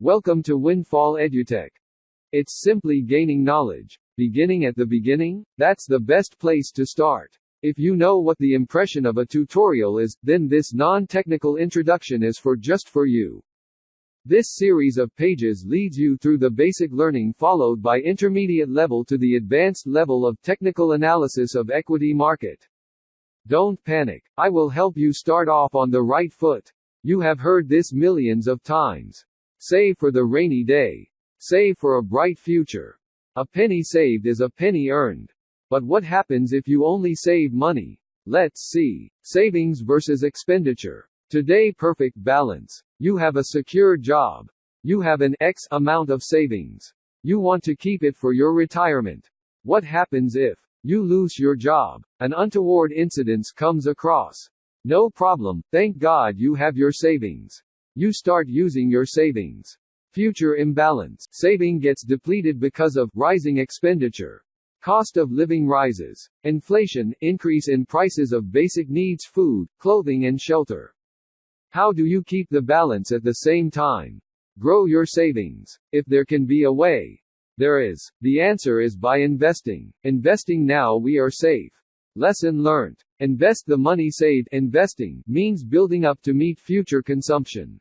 Welcome to Windfall Edutech. It's simply gaining knowledge. Beginning at the beginning? That's the best place to start. If you know what the impression of a tutorial is, then this non-technical introduction is just for you. This series of pages leads you through the basic learning followed by intermediate level to the advanced level of technical analysis of equity market. Don't panic. I will help you start off on the right foot. You have heard this millions of times. Save for the rainy day. Save for a bright future. A penny saved is a penny earned. But what happens if you only save money? Let's see. Savings versus expenditure. Today, perfect balance. You have a secure job. You have an X amount of savings. You want to keep it for your retirement. What happens if you lose your job? An untoward incident comes across. No problem, thank God you have your savings. You start using your savings. Future imbalance. Saving gets depleted because of rising expenditure. Cost of living rises. Inflation, increase in prices of basic needs, food, clothing and shelter. How do you keep the balance at the same time? Grow your savings. If there can be a way. There is. The answer is by investing. Investing now we are safe. Lesson learned. Invest the money saved. Investing means building up to meet future consumption.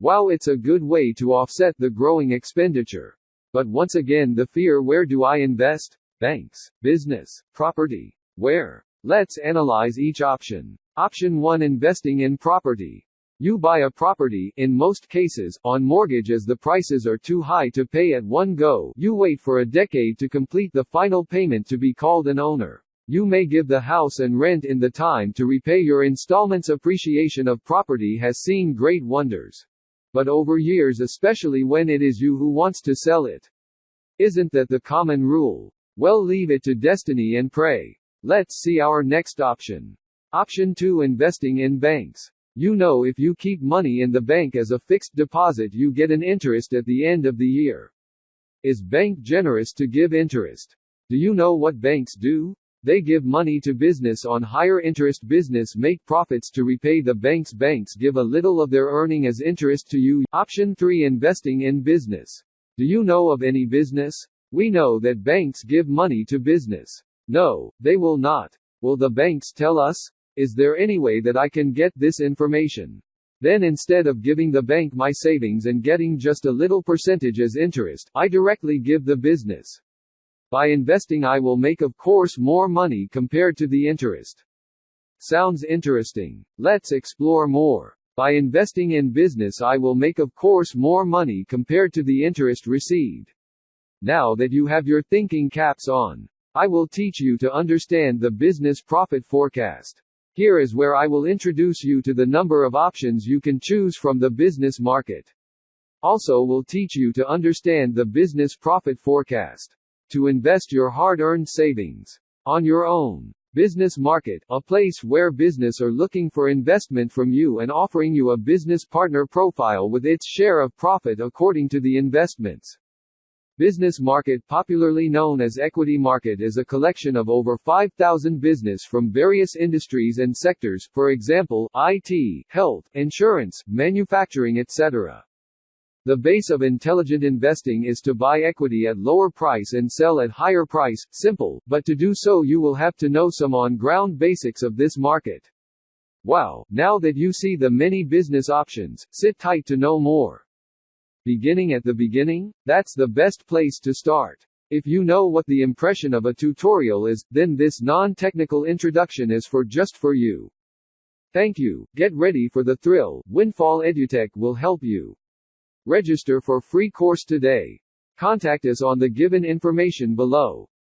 Wow, it's a good way to offset the growing expenditure. But once again the fear, where do I invest? Banks, business, property. Where? Let's analyze each option. Option 1, investing in property. You buy a property, in most cases, on mortgage as the prices are too high to pay at one go. You wait for a decade to complete the final payment to be called an owner. You may give the house and rent in the time to repay your installments. Appreciation of property has seen great wonders. But over years, especially when it is you who wants to sell it. Isn't that the common rule? Well, leave it to destiny and pray. Let's see our next option. Option 2, investing in banks. You know, if you keep money in the bank as a fixed deposit, you get an interest at the end of the year. Is bank generous to give interest? Do you know what banks do? They give money to business on higher interest. Business make profits to repay the banks. Banks give a little of their earning as interest to you. Option 3, investing in business. Do you know of any business? We know that banks give money to business. No, they will not. Will the banks tell us? Is there any way that I can get this information? Then instead of giving the bank my savings and getting just a little percentage as interest, I directly give the business. By investing I will make, of course, more money compared to the interest. Sounds interesting. Let's explore more. By investing in business I will make, of course, more money compared to the interest received. Now that you have your thinking caps on, I will teach you to understand the business profit forecast. Here is where I will introduce you to the number of options you can choose from the business market. Also will teach you to understand the business profit forecast. To invest your hard-earned savings on your own. Business market, a place where business are looking for investment from you and offering you a business partner profile with its share of profit according to the investments. Business market, popularly known as equity market, is a collection of over 5,000 business from various industries and sectors, for example, IT, health, insurance, manufacturing, etc. The base of intelligent investing is to buy equity at lower price and sell at higher price. Simple, but to do so you will have to know some on-ground basics of this market. Wow, now that you see the many business options, sit tight to know more. Beginning at the beginning? That's the best place to start. If you know what the impression of a tutorial is, then this non-technical introduction is just for you. Thank you. Get ready for the thrill. Windfall Edutech will help you. Register for free course today. Contact us on the given information below.